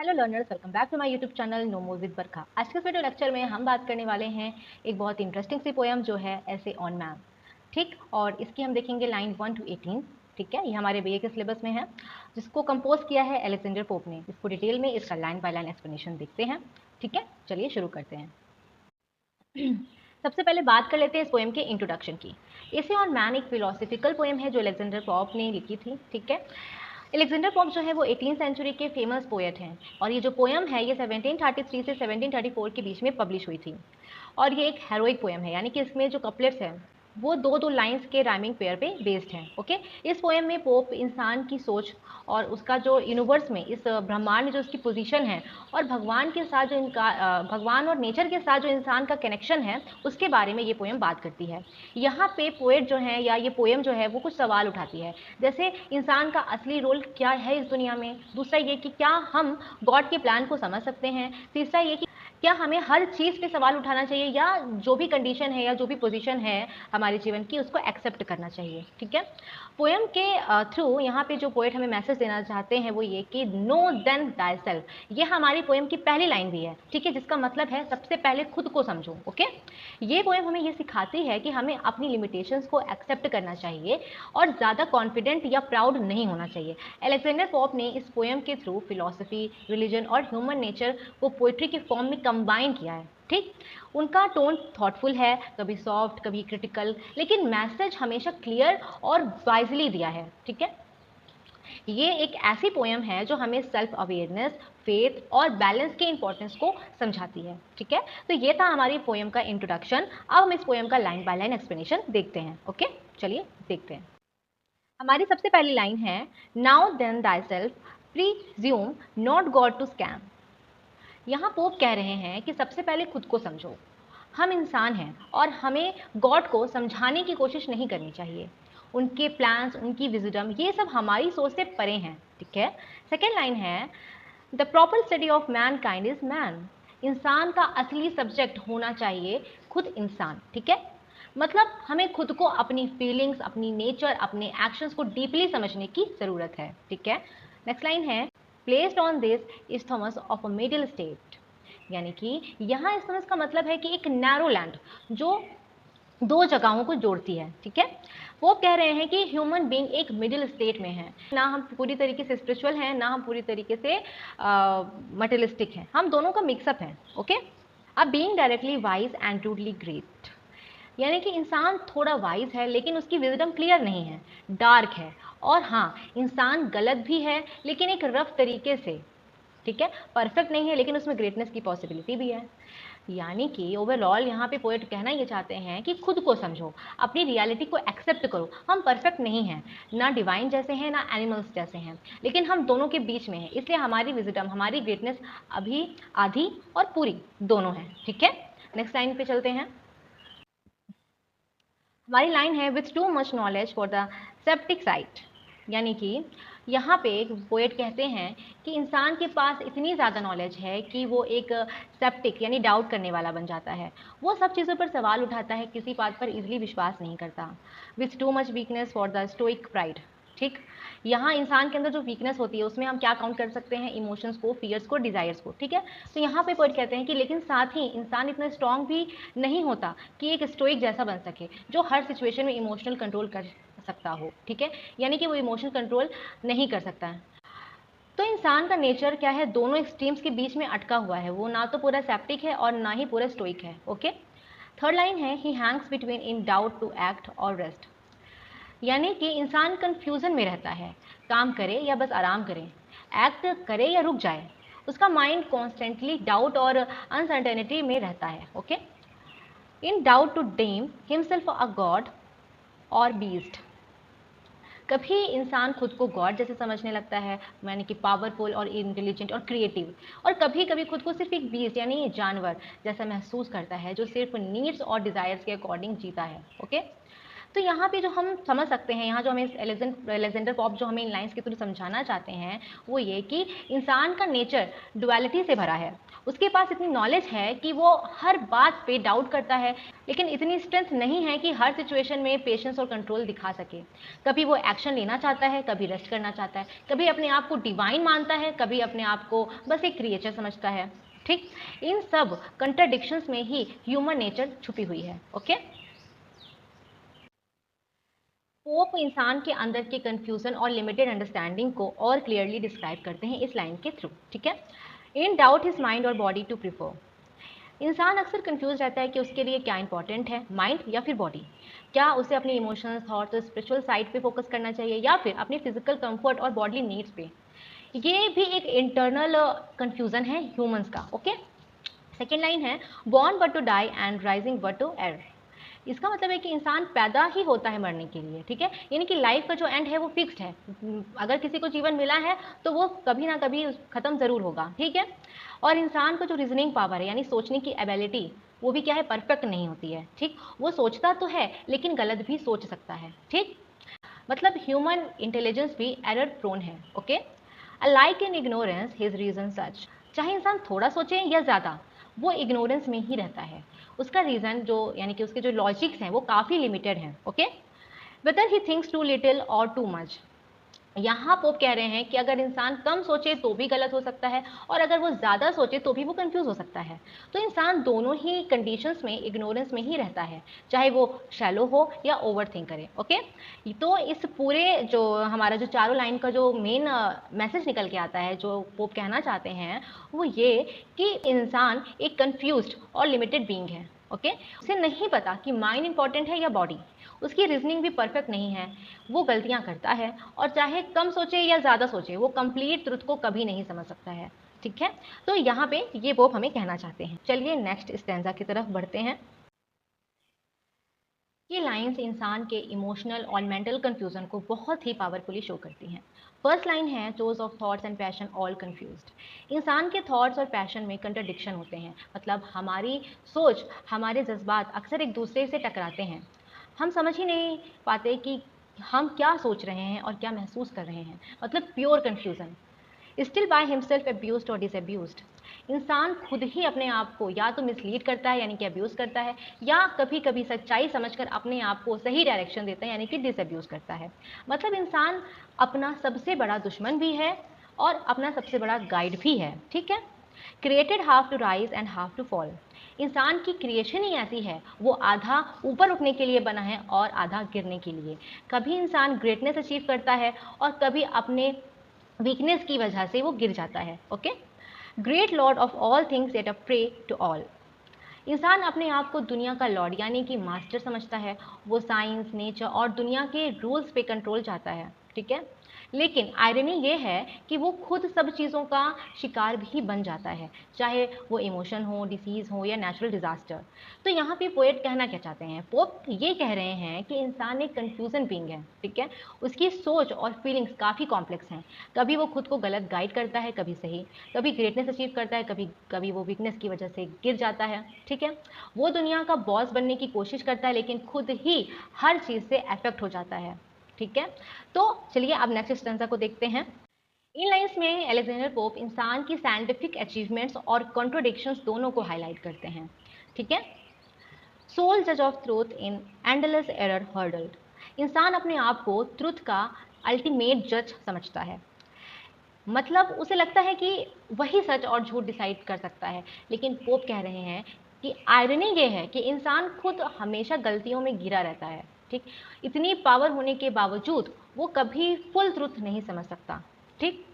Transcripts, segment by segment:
Hello learners, welcome back to my YouTube channel no more with Barkha. आज के इस video lecture में हम बात करने वाले हैं एक बहुत इंटरेस्टिंग सी पोएम जो है ऐसे ऑन मैन। ठीक, और इसकी हम देखेंगे लाइन 1 to 18। ठीक है, ये हमारे बीए के सिलेबस में है, जिसको कंपोज किया है अलेक्जेंडर पोप ने। इसको डिटेल में इसका लाइन बाय लाइन एक्सप्लेनेशन देखते हैं। ठीक है, चलिए शुरू करते हैं। सबसे पहले बात कर लेते हैं इस पोएम के इंट्रोडक्शन की। एसे ऑन मैन एक फिलोसफिकल पोएम है जो अलेक्जेंडर पॉप ने लिखी थी। ठीक है, अलेक्जेंडर पॉप जो है वो 18th सेंचुरी के फेमस पोएट हैं, और ये जो पोएम है ये 1733 से 1734 के बीच में पब्लिश हुई थी। और ये एक हेरोइक पोएम है, यानी कि इसमें जो कपलेट्स हैं वो दो दो लाइंस के राइमिंग पेयर पे बेस्ड हैं। ओके, इस पोएम में पोप इंसान की सोच और उसका जो यूनिवर्स में, इस ब्रह्मांड में जो उसकी पोजीशन है, और भगवान के साथ जो इनका भगवान और नेचर के साथ जो इंसान का कनेक्शन है, उसके बारे में ये पोएम बात करती है। यहाँ पे पोएट जो है या ये पोएम जो है वो कुछ सवाल उठाती है, जैसे इंसान का असली रोल क्या है इस दुनिया में। दूसरा ये कि क्या हम गॉड के प्लान को समझ सकते हैं। तीसरा ये कि क्या हमें हर चीज़ पे सवाल उठाना चाहिए, या जो भी कंडीशन है या जो भी पोजीशन है हमारे जीवन की, उसको एक्सेप्ट करना चाहिए। ठीक है, पोएम के थ्रू यहाँ पे जो पोएट हमें मैसेज देना चाहते हैं वो ये कि नो देन डाई सेल्फ। ये हमारी पोएम की पहली लाइन भी है। ठीक है, जिसका मतलब है सबसे पहले खुद को समझो। ओके, ये पोएम हमें ये सिखाती है कि हमें अपनी लिमिटेशंस को एक्सेप्ट करना चाहिए और ज़्यादा कॉन्फिडेंट या प्राउड नहीं होना चाहिए। अलेक्जेंडर पॉप ने इस पोएम के थ्रू फिलॉसफी, रिलीजन और ह्यूमन नेचर को पोइट्री के फॉर्म में कंबाइन किया है। ठीक, उनका टोन थॉटफुल है, कभी सॉफ्ट कभी क्रिटिकल, लेकिन मैसेज हमेशा क्लियर और वाइजली दिया है। ठीक है, ये एक ऐसी पोएम है जो हमें सेल्फ अवेयरनेस, फेथ और बैलेंस के इंपॉर्टेंस को समझाती है। ठीक है, तो ये था हमारी पोएम का इंट्रोडक्शन। अब हम इस पोएम का लाइन बाय लाइन एक्सप्लेनेशन देखते हैं। ओके, चलिए देखते हैं। हमारी सबसे पहली लाइन है, now then thy self presume not God to scan. यहाँ पोप कह रहे हैं कि सबसे पहले खुद को समझो। हम इंसान हैं और हमें गॉड को समझाने की कोशिश नहीं करनी चाहिए। उनके प्लान्स, उनकी विजडम, ये सब हमारी सोच से परे हैं। ठीक है, सेकेंड लाइन है, the proper study of man kind is man. इंसान का असली सब्जेक्ट होना चाहिए खुद इंसान। ठीक है, मतलब हमें खुद को, अपनी फीलिंग्स, अपनी नेचर, अपने एक्शंस को डीपली समझने की ज़रूरत है। ठीक है, नेक्स्ट लाइन है, placed on this isthmus of a middle state. यानी कि यहाँ इस्थमस का मतलब है कि एक नैरो लैंड जो दो जगहों को जोड़ती है। ठीक है, वो कह रहे हैं कि ह्यूमन बीइंग एक मिडिल स्टेट में है, ना हम पूरी तरीके से स्पिरिचुअल हैं, ना हम पूरी तरीके से मटेरियलिस्टिक हैं, हम दोनों का मिक्सअप है। ओके, अब being directly wise and truly great, यानी कि इंसान थोड़ा वाइज है लेकिन उसकी विजडम क्लियर नहीं है, डार्क है। और हाँ, इंसान गलत भी है लेकिन एक रफ तरीके से। ठीक है, परफेक्ट नहीं है लेकिन उसमें ग्रेटनेस की पॉसिबिलिटी भी है। यानी कि ओवरऑल यहाँ पे पोएट कहना ये चाहते हैं कि खुद को समझो, अपनी रियलिटी को एक्सेप्ट करो। हम परफेक्ट नहीं हैं, ना डिवाइन जैसे हैं ना एनिमल्स जैसे हैं, लेकिन हम दोनों के बीच में हैं। इसलिए हमारी विजडम, हमारी ग्रेटनेस अभी आधी और पूरी दोनों है। ठीक है, नेक्स्ट लाइन पे चलते हैं। हमारी लाइन है, with too much knowledge for the septic site. यानी कि यहाँ पे एक पोएट कहते हैं कि इंसान के पास इतनी ज़्यादा नॉलेज है कि वो एक सेप्टिक यानी डाउट करने वाला बन जाता है। वो सब चीज़ों पर सवाल उठाता है, किसी बात पर इजीली विश्वास नहीं करता। With too much weakness for the stoic pride. ठीक, यहाँ इंसान के अंदर जो वीकनेस होती है उसमें हम क्या काउंट कर सकते हैं, इमोशंस को, फियर्स को, डिजायर्स को। ठीक है, तो यहाँ पे पोएट कहते हैं कि लेकिन साथ ही इंसान इतना स्ट्रांग भी नहीं होता कि एक स्टोइक जैसा बन सके, जो हर सिचुएशन में इमोशनल कंट्रोल कर सकता हो। ठीक है, यानी कि वो इमोशनल कंट्रोल नहीं कर सकता है। तो इंसान का नेचर क्या है, दोनों एक्सट्रीम्स के बीच में अटका हुआ है। वो ना तो पूरा सेप्टिक है और ना ही पूरा स्टोइक है। ओके, थर्ड लाइन है, he hangs between in doubt to act or rest. यानी कि इंसान कंफ्यूजन में रहता है, काम करे या बस आराम करे, एक्ट करे या रुक जाए। उसका माइंड कॉन्स्टेंटली डाउट और अनसर्टेनिटी में रहता है। Okay, in doubt to deem himself a god or beast. कभी इंसान खुद को गॉड जैसे समझने लगता है, यानी कि पावरफुल और इंटेलिजेंट और क्रिएटिव, और कभी कभी खुद को सिर्फ एक बीस्ट यानी जानवर जैसा महसूस करता है, जो सिर्फ नीड्स और डिजायर्स के अकॉर्डिंग जीता है। ओके, तो यहाँ पे जो हम समझ सकते हैं, यहाँ जो हमें अलेक्जेंडर पॉप जो हमें इन लाइंस के थ्रू समझाना चाहते हैं वो ये कि इंसान का नेचर डुअलिटी से भरा है। उसके पास इतनी नॉलेज है कि वो हर बात पे डाउट करता है, लेकिन इतनी स्ट्रेंथ नहीं है कि हर सिचुएशन में पेशेंस और कंट्रोल दिखा सके। कभी वो एक्शन लेना चाहता है, कभी रेस्ट करना चाहता है, कभी अपने आप को डिवाइन मानता है, कभी अपने आप को बस एक क्रिएचर समझता है। ठीक, इन सब कंट्राडिक्शंस में ही ह्यूमन नेचर छुपी हुई है। ओके, पोप इंसान के अंदर के कंफ्यूजन और लिमिटेड अंडरस्टैंडिंग को और क्लियरली डिस्क्राइब करते हैं इस लाइन के थ्रू। ठीक है, इन डाउट हिज माइंड और बॉडी टू प्रिफर। इंसान अक्सर कंफ्यूज रहता है कि उसके लिए क्या इंपॉर्टेंट है, माइंड या फिर बॉडी। क्या उसे अपने इमोशंस, थॉट्स और स्पिरिचुअल साइड पे फोकस करना चाहिए या फिर अपने फिजिकल कंफर्ट और बॉडी नीड्स पे। ये भी एक इंटरनल कंफ्यूजन है ह्यूमंस का। ओके, सेकेंड लाइन है, born but to die and rising but to err. इसका मतलब है कि इंसान पैदा ही होता है मरने के लिए। ठीक है, यानी कि लाइफ का जो एंड है वो फिक्स्ड है। अगर किसी को जीवन मिला है तो वो कभी ना कभी खत्म जरूर होगा। ठीक है, और इंसान का जो रीजनिंग पावर है यानी सोचने की एबिलिटी, वो भी क्या है, परफेक्ट नहीं होती है। ठीक, वो सोचता तो है लेकिन गलत भी सोच सकता है। ठीक, मतलब ह्यूमन इंटेलिजेंस भी एरर प्रोन है। Okay, like in ignorance his reason such. चाहे इंसान थोड़ा सोचे या ज़्यादा, वो इग्नोरेंस में ही रहता है। उसका रीज़न जो यानी कि उसके जो लॉजिक्स हैं वो काफ़ी लिमिटेड हैं। Okay, whether he thinks too little or too much. यहाँ पोप कह रहे हैं कि अगर इंसान कम सोचे तो भी गलत हो सकता है, और अगर वो ज़्यादा सोचे तो भी वो कंफ्यूज हो सकता है। तो इंसान दोनों ही कंडीशंस में इग्नोरेंस में ही रहता है, चाहे वो शैलो हो या ओवर थिंक करे। ओके, तो इस पूरे जो हमारा जो चारों लाइन का जो मेन मैसेज निकल के आता है, जो पोप कहना चाहते हैं, वो ये कि इंसान एक कंफ्यूज्ड और लिमिटेड बीइंग है। ओके, उसे नहीं पता कि माइंड इंपॉर्टेंट है या बॉडी। उसकी रीजनिंग भी परफेक्ट नहीं है, वो गलतियां करता है, और चाहे कम सोचे या ज़्यादा सोचे वो कंप्लीट ट्रुथ को कभी नहीं समझ सकता है। ठीक है, तो यहाँ पे ये पोप हमें कहना चाहते हैं। चलिए नेक्स्ट स्टैंजा की तरफ बढ़ते हैं। ये लाइंस इंसान के इमोशनल और मेंटल कंफ्यूजन को बहुत ही पावरफुली शो करती हैं। फर्स्ट लाइन है, chose of thoughts and passion all confused. इंसान के थॉट्स और पैशन में कंट्रडिक्शन होते हैं, मतलब हमारी सोच, हमारे जज्बात अक्सर एक दूसरे से टकराते हैं। हम समझ ही नहीं पाते कि हम क्या सोच रहे हैं और क्या महसूस कर रहे हैं, मतलब pure confusion. Still by himself abused और डिसअब्यूज्ड। इंसान खुद ही अपने आप को या तो मिसलीड करता है यानी कि अब्यूज़ करता है, या कभी कभी सच्चाई समझकर अपने आप को सही डायरेक्शन देता है यानी कि डिसअब्यूज़ करता है। मतलब इंसान अपना सबसे बड़ा दुश्मन भी है और अपना सबसे बड़ा गाइड भी है। ठीक है, created half to rise and half to fall. इंसान की क्रिएशन ही ऐसी है, वो आधा ऊपर उठने के लिए बना है और आधा गिरने के लिए। कभी इंसान ग्रेटनेस अचीव करता है और कभी अपने वीकनेस की वजह से वो गिर जाता है। Okay, great lord of all things yet a prey to all. इंसान अपने आप को दुनिया का लॉर्ड यानी कि मास्टर समझता है। वो साइंस, नेचर और दुनिया के रूल्स पे कंट्रोल चाहता है। ठीक है, लेकिन आयरनी ये है कि वो खुद सब चीज़ों का शिकार भी बन जाता है, चाहे वो इमोशन हो, डिसीज़ हो या नेचुरल डिजास्टर। तो यहाँ पे पोएट कहना क्या चाहते हैं, पोप ये कह रहे हैं कि इंसान एक कंफ्यूजन बीइंग है। ठीक है, उसकी सोच और फीलिंग्स काफ़ी कॉम्प्लेक्स हैं। कभी वो खुद को गलत गाइड करता है, कभी सही, कभी ग्रेटनेस अचीव करता है, कभी कभी वो वीकनेस की वजह से गिर जाता है। ठीक है, वो दुनिया का बॉस बनने की कोशिश करता है लेकिन खुद ही हर चीज़ से अफेक्ट हो जाता है। ठीक है, तो चलिए अब नेक्स्ट स्टेंजा को देखते हैं। इन लाइंस में अलेक्जेंडर पोप इंसान की साइंटिफिक अचीवमेंट्स और कॉन्ट्रोडिक्शंस दोनों को हाईलाइट करते हैं। ठीक है, सोल जज of truth in endless error hurled. इंसान अपने आप को ट्रुथ का अल्टीमेट जज समझता है, मतलब उसे लगता है कि वही सच और झूठ डिसाइड कर सकता है। लेकिन पोप कह रहे हैं कि आयरनी ये है कि इंसान खुद हमेशा गलतियों में घिरा रहता है। ठीक, इतनी पावर होने के बावजूद वो कभी फुल ट्रुथ नहीं समझ सकता। ठीक,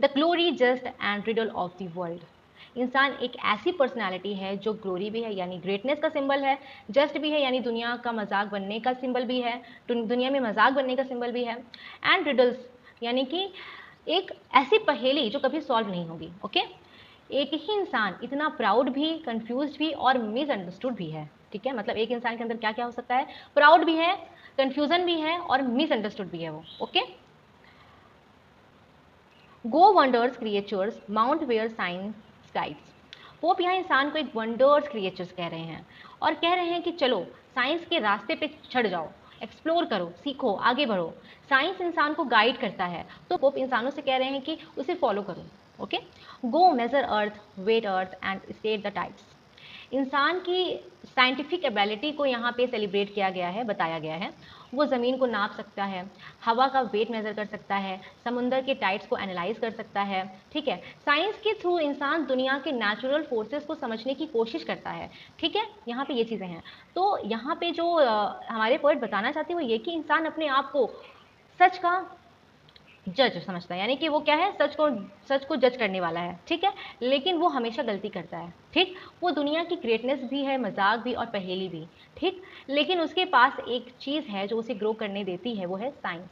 the glory just and riddle of the world. इंसान एक ऐसी पर्सनालिटी है जो ग्लोरी भी है यानी ग्रेटनेस का सिंबल है, जस्ट भी है यानी दुनिया का मजाक बनने का सिंबल भी है, दुनिया में मजाक बनने का सिंबल भी है, एंड रिडल्स यानी कि एक ऐसी पहेली जो कभी सॉल्व नहीं होगी। ओके, एक ही इंसान इतना प्राउड भी, कंफ्यूज भी और मिसअंडरस्टूड भी है। ठीक है, मतलब एक इंसान के अंदर क्या क्या हो सकता है, प्राउड भी है, कंफ्यूजन भी है और मिसअंडरस्टूड भी है वो। Okay, go wondrous creatures mount where science guides. Pope यहाँ इंसान को एक वंडर्स क्रिएचर्स कह रहे हैं और कह रहे हैं कि चलो साइंस के रास्ते पे चढ़ जाओ। एक्सप्लोर करो, सीखो, आगे बढ़ो। साइंस इंसान को गाइड करता है, तो पोप इंसानों से कह रहे हैं कि उसे फॉलो करो। Okay, go measure earth, weigh earth and state the tides. इंसान की साइंटिफिक एबिलिटी को यहाँ पे सेलिब्रेट किया गया है, बताया गया है। वो ज़मीन को नाप सकता है, हवा का वेट मेज़र कर सकता है, समुंदर के टाइड्स को एनालाइज कर सकता है। ठीक है, साइंस के थ्रू इंसान दुनिया के नेचुरल फोर्सेस को समझने की कोशिश करता है। ठीक है, यहाँ पे ये चीज़ें हैं। तो यहाँ पे जो हमारे पोएट बताना चाहते हैं वो ये कि इंसान अपने आप को सच का जज समझता है, यानी कि वो क्या है, सच को जज करने वाला है। ठीक है, लेकिन वो हमेशा गलती करता है। ठीक, वो दुनिया की ग्रेटनेस भी है, मजाक भी और पहेली भी। ठीक, लेकिन उसके पास एक चीज़ है जो उसे ग्रो करने देती है, वो है साइंस।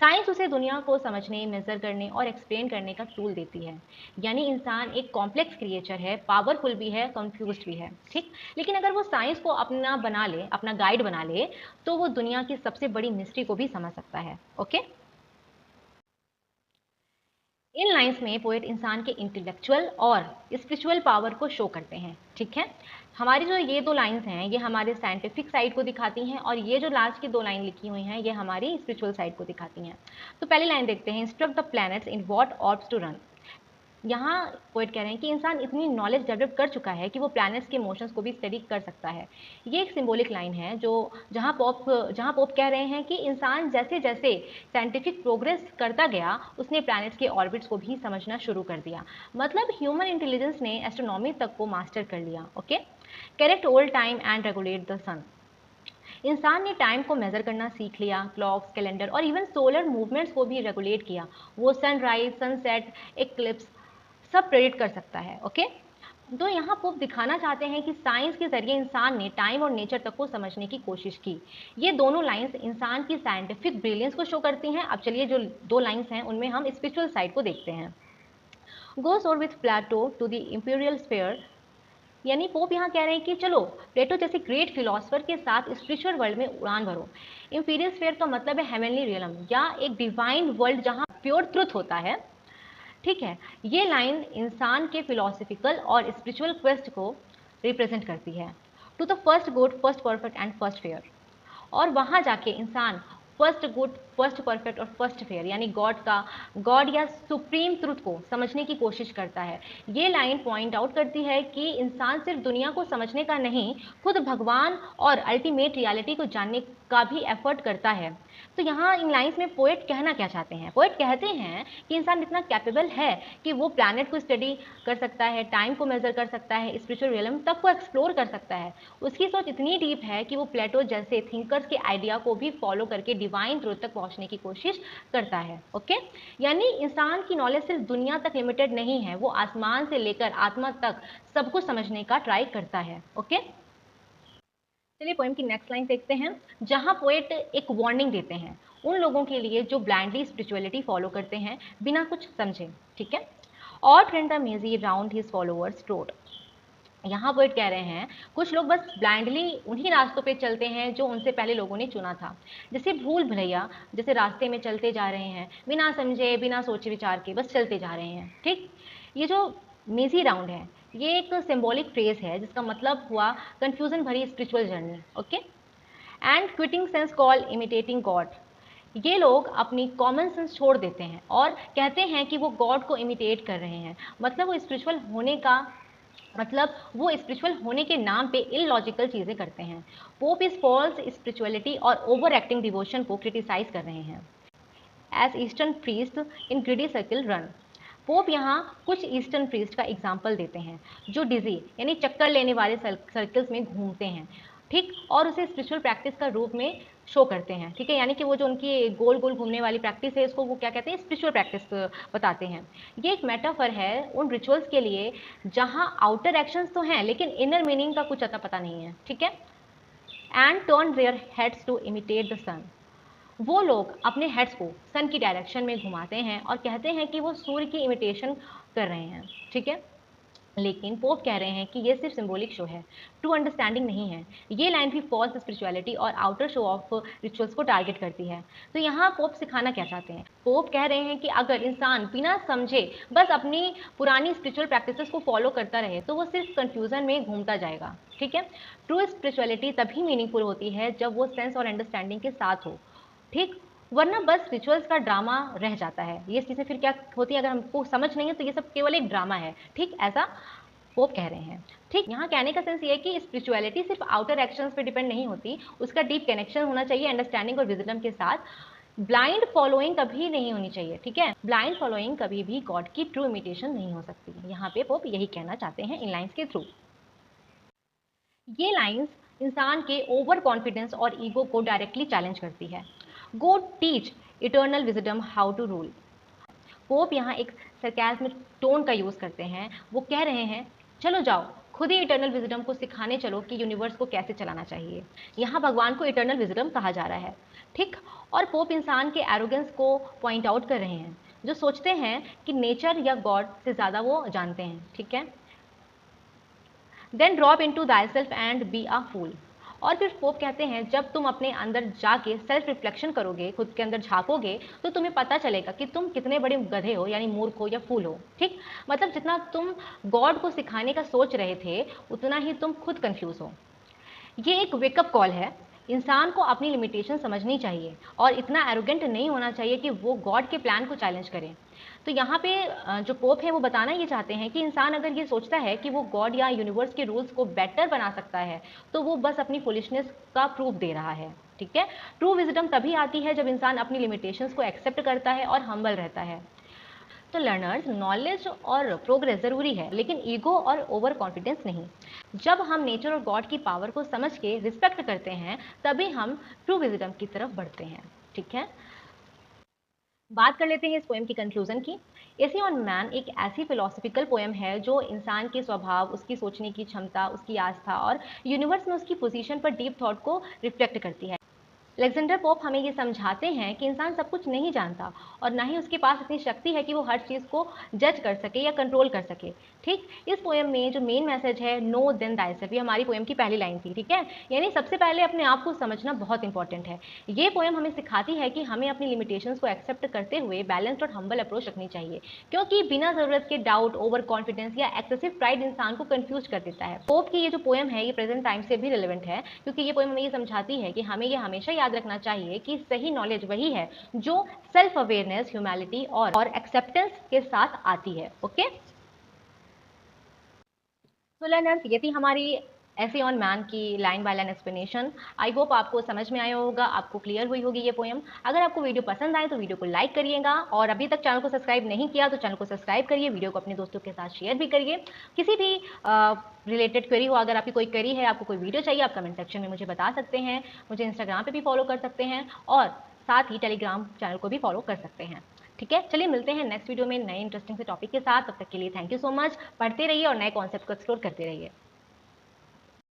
साइंस उसे दुनिया को समझने, मेजर करने और एक्सप्लेन करने का टूल देती है। यानी इंसान एक कॉम्प्लेक्स क्रिएचर है, पावरफुल भी है, कंफ्यूज्ड भी है। ठीक, लेकिन अगर वो साइंस को अपना बना ले, अपना गाइड बना ले, तो वो दुनिया की सबसे बड़ी मिस्ट्री को भी समझ सकता है। ओके, इन लाइंस में पोएट इंसान के इंटेलेक्चुअल और स्पिरिचुअल पावर को शो करते हैं। ठीक है, हमारी जो ये दो लाइंस हैं ये हमारे साइंटिफिक साइड को दिखाती हैं, और ये जो लास्ट की दो लाइन लिखी हुई हैं ये हमारी स्पिरिचुअल साइड को दिखाती हैं। तो पहली लाइन देखते हैं, instruct the planets in what orbs to run. यहाँ पोएट कह रहे हैं कि इंसान इतनी नॉलेज डेवलप कर चुका है कि वो प्लैनेट्स के मोशंस को भी स्टडी कर सकता है। ये एक सिंबॉलिक लाइन है जो जहाँ पोप कह रहे हैं कि इंसान जैसे जैसे साइंटिफिक प्रोग्रेस करता गया उसने प्लैनेट्स के ऑर्बिट्स को भी समझना शुरू कर दिया। मतलब ह्यूमन इंटेलिजेंस ने एस्ट्रोनॉमी तक को मास्टर कर लिया। Okay, correct old time and regulate the sun. इंसान ने टाइम को मेजर करना सीख लिया, क्लॉक्स, कैलेंडर और इवन सोलर मूवमेंट्स को भी रेगुलेट किया। वो सनराइज, सनसेट, एक्लिप्स सब प्रेडिक्ट कर सकता है। ओके, तो यहाँ पोप दिखाना चाहते हैं कि साइंस के जरिए इंसान ने टाइम और नेचर तक को समझने की कोशिश की। ये दोनों लाइंस इंसान की साइंटिफिक ब्रिलियंस को शो करती हैं। अब चलिए जो दो लाइंस हैं उनमें हम स्पिरिचुअल साइड को देखते हैं। Go soar with Plato to the imperial sphere, यानी पोप यहाँ कह रहे हैं कि चलो प्लेटो जैसे ग्रेट फिलोसफर के साथ स्पिरिचुअल वर्ल्ड में उड़ान भरो। इंपीरियल स्फीयर का मतलब है हेवनली रियलम या एक डिवाइन वर्ल्ड जहाँ प्योर ट्रुथ होता है। ठीक है, ये लाइन इंसान के फिलोसफिकल और स्पिरिचुअल क्वेस्ट को रिप्रेजेंट करती है। To the first good, first perfect and first fair, और वहाँ जाके इंसान फर्स्ट गुड, फर्स्ट परफेक्ट और फर्स्ट फेयर यानी गॉड या सुप्रीम ट्रुथ को समझने की कोशिश करता है। ये लाइन पॉइंट आउट करती है कि इंसान सिर्फ दुनिया को समझने का नहीं, खुद भगवान और अल्टीमेट रियलिटी को जानने का भी एफर्ट करता है। तो यहाँ इन लाइन्स में पोएट कहना क्या चाहते हैं? पोएट कहते हैं कि इंसान इतना कैपेबल है कि वो प्लैनेट को स्टडी कर सकता है, टाइम को मेजर कर सकता है, स्पिरिचुअल रियलम तक को एक्सप्लोर कर सकता है। उसकी सोच इतनी डीप है कि वो प्लेटो जैसे थिंकर्स के आइडिया को भी फॉलो करके डिवाइन ट्रूथ तक पहुंचने की कोशिश करता है। ओके, यानी इंसान की नॉलेज सिर्फ दुनिया तक लिमिटेड नहीं है, वो आसमान से लेकर आत्मा तक सब कुछ समझने का ट्राई करता है। ओके, चलिए पोएम की नेक्स्ट लाइन देखते हैं, जहां पोएट एक वार्निंग देते हैं उन लोगों के लिए जो ब्लाइंडली स्पिरिचुअलिटी फॉलो करते हैं बिना कुछ समझे। ठीक है, और tread the mazy round his followers trod. यहाँ पोएट कह रहे हैं कुछ लोग बस ब्लाइंडली उन्हीं रास्तों पे चलते हैं जो उनसे पहले लोगों ने चुना था। जैसे भूल भुलैया, जैसे रास्ते में चलते जा रहे हैं बिना समझे, बिना सोचे विचार के बस चलते जा रहे हैं। ठीक, ये जो मेजी राउंड है ये एक सिंबॉलिक फ्रेज है जिसका मतलब हुआ कंफ्यूजन भरी spiritual journey. Okay, and quitting sense call imitating God. ये लोग अपनी कॉमन सेंस छोड़ देते हैं और कहते हैं कि वो गॉड को इमिटेट कर रहे हैं। मतलब वो स्पिरिचुअल होने के नाम पे इलॉजिकल चीज़ें करते हैं। पोप इस फॉल्स स्पिरिचुअलिटी और ओवर एक्टिंग डिवोशन को क्रिटिसाइज कर रहे हैं। एज ईस्टर्न प्रीस्ट इन ग्रिडी सर्किल रन। पोप यहाँ कुछ ईस्टर्न प्रीस्ट का एग्जाम्पल देते हैं जो डिजी यानी चक्कर लेने वाले सर्कल्स में घूमते हैं। ठीक, और उसे स्पिरिचुअल प्रैक्टिस का रूप में शो करते हैं। ठीक है, यानी कि वो जो उनकी गोल गोल घूमने वाली प्रैक्टिस है इसको वो क्या कहते हैं, स्पिरिचुअल प्रैक्टिस बताते हैं। ये एक मेटाफर है उन रिचुअल्स के लिए जहाँ आउटर एक्शंस तो हैं लेकिन इनर मीनिंग का कुछ अता पता नहीं है। ठीक है, and turn their heads to imitate the sun. वो लोग अपने हेड्स को सन की डायरेक्शन में घुमाते हैं और कहते हैं कि वो सूर्य की इमिटेशन कर रहे हैं। ठीक है, लेकिन पोप कह रहे हैं कि ये सिर्फ सिंबॉलिक शो है, ट्रू अंडरस्टैंडिंग नहीं है। ये लाइन भी फॉल्स स्पिरिचुअलिटी और आउटर शो ऑफ रिचुअल्स को टारगेट करती है। तो यहाँ पोप सिखाना क्या चाहते हैं? पोप कह रहे हैं कि अगर इंसान बिना समझे बस अपनी पुरानी स्पिरिचुअल प्रैक्टिसेस को फॉलो करता रहे तो वो सिर्फ कंफ्यूजन में घूमता जाएगा। ठीक है, ट्रू स्पिरिचुअलिटी तभी मीनिंगफुल होती है जब वो सेंस और अंडरस्टैंडिंग के साथ हो। ठीक, वरना बस रिचुअल्स का ड्रामा रह जाता है। ये चीज़ें फिर क्या होती है, अगर हमको समझ नहीं है तो ये सब केवल एक ड्रामा है। ठीक, ऐसा पोप कह रहे हैं। ठीक, यहाँ कहने का सेंस ये है कि स्पिरिचुअलिटी सिर्फ आउटर एक्शंस पे डिपेंड नहीं होती, उसका डीप कनेक्शन होना चाहिए अंडरस्टैंडिंग और विजडम के साथ। ब्लाइंड फॉलोइंग कभी नहीं होनी चाहिए। ठीक है, ब्लाइंड फॉलोइंग कभी भी गॉड की ट्रू इमिटेशन नहीं हो सकती। यहाँ पे पोप यही कहना चाहते हैं इन लाइन्स के थ्रू। ये लाइन्स इंसान के ओवर कॉन्फिडेंस और ईगो को डायरेक्टली चैलेंज करती है। Go teach eternal wisdom how to rule. Pope यहाँ एक सरकास्मिक टोन का यूज़ करते हैं। वो कह रहे हैं, चलो जाओ खुद ही इटर्नल विजडम को सिखाने चलो कि यूनिवर्स को कैसे चलाना चाहिए। यहाँ भगवान को इटर्नल विजडम कहा जा रहा है। ठीक, और पोप इंसान के एरोगेंस को पॉइंट आउट कर रहे हैं, जो सोचते हैं कि नेचर या गॉड से ज़्यादा वो जानते हैं। ठीक है, then drop into thyself and be a fool. और फिर पोप कहते हैं, जब तुम अपने अंदर जाके सेल्फ रिफ्लेक्शन करोगे, खुद के अंदर झांकोगे, तो तुम्हें पता चलेगा कि तुम कितने बड़े गधे हो, यानी मूर्ख हो या फूल हो। ठीक, मतलब जितना तुम गॉड को सिखाने का सोच रहे थे उतना ही तुम खुद कंफ्यूज हो। ये एक वेकअप कॉल है। इंसान को अपनी लिमिटेशन समझनी चाहिए और इतना एरोगेंट नहीं होना चाहिए कि वो गॉड के प्लान को चैलेंज करे। तो यहाँ पे जो पोप है वो बताना ये चाहते हैं कि इंसान अगर ये सोचता है कि वो गॉड या यूनिवर्स के रूल्स को बेटर बना सकता है तो वो बस अपनी फुलिशनेस का प्रूफ दे रहा है। ठीक है, ट्रू विजडम तभी आती है जब इंसान अपनी लिमिटेशंस को एक्सेप्ट करता है और हम्बल रहता है। तो लर्नर्स, नॉलेज और प्रोग्रेस ज़रूरी है, लेकिन ईगो और ओवर कॉन्फिडेंस नहीं। जब हम नेचर और गॉड की पावर को समझ के रिस्पेक्ट करते हैं तभी हम ट्रू विजडम की तरफ बढ़ते हैं। ठीक है, बात कर लेते हैं इस पोएम की कंक्लूजन की। एसे ऑन मैन एक ऐसी फिलोसफिकल पोएम है जो इंसान के स्वभाव, उसकी सोचने की क्षमता, उसकी आस्था और यूनिवर्स में उसकी पोजीशन पर डीप थॉट को रिफ्लेक्ट करती है। अलेक्जेंडर पोप हमें ये समझाते हैं कि इंसान सब कुछ नहीं जानता और ना ही उसके पास इतनी शक्ति है कि वो हर चीज़ को जज कर सके या कंट्रोल कर सके। ठीक, इस पोएम में जो मेन मैसेज है, नो देन थायसेल्फ, ये हमारी पोएम की पहली लाइन थी। ठीक है, यानी सबसे पहले अपने आप को समझना बहुत इंपॉर्टेंट है। ये पोएम हमें सिखाती है कि हमें अपनी लिमिटेशंस को एक्सेप्ट करते हुए बैलेंस्ड और हम्बल अप्रोच रखनी चाहिए, क्योंकि बिना ज़रूरत के डाउट, ओवर कॉन्फिडेंस या एक्सेसिव प्राइड इंसान को कन्फ्यूज कर देता है। पोप की ये जो पोएम है ये प्रेजेंट टाइम से भी रिलेवेंट है, क्योंकि ये पोएम हमें ये समझाती है कि हमें ये हमेशा याद रखना चाहिए कि सही नॉलेज वही है जो सेल्फ अवेयरनेस, ह्यूमैलिटी और एक्सेप्टेंस के साथ आती है। ओके, तो लर्नर्स, ये थी हमारी ऐसे ऑन मैन की line by line explanation. I hope आपको समझ में आया होगा, आपको क्लियर हुई होगी ये पोएम। अगर आपको वीडियो पसंद आए तो वीडियो को लाइक करिएगा, और अभी तक चैनल को सब्सक्राइब नहीं किया तो चैनल को सब्सक्राइब करिए, वीडियो को अपने दोस्तों के साथ शेयर भी करिए। किसी भी रिलेटेड क्वेरी हो, अगर आपकी कोई क्वेरी है, आपको कोई वीडियो चाहिए, आप कमेंट सेक्शन में मुझे बता सकते हैं। मुझे इंस्टाग्राम पे भी फॉलो कर सकते हैं और साथ ही टेलीग्राम चैनल को भी फॉलो कर सकते हैं। ठीक है, चलिए मिलते हैं नेक्स्ट वीडियो में नए इंटरेस्टिंग से टॉपिक के साथ। तब तक के लिए थैंक यू सो मच। पढ़ते रहिए और नए कॉन्सेप्ट को एक्सप्लोर करते रहिए।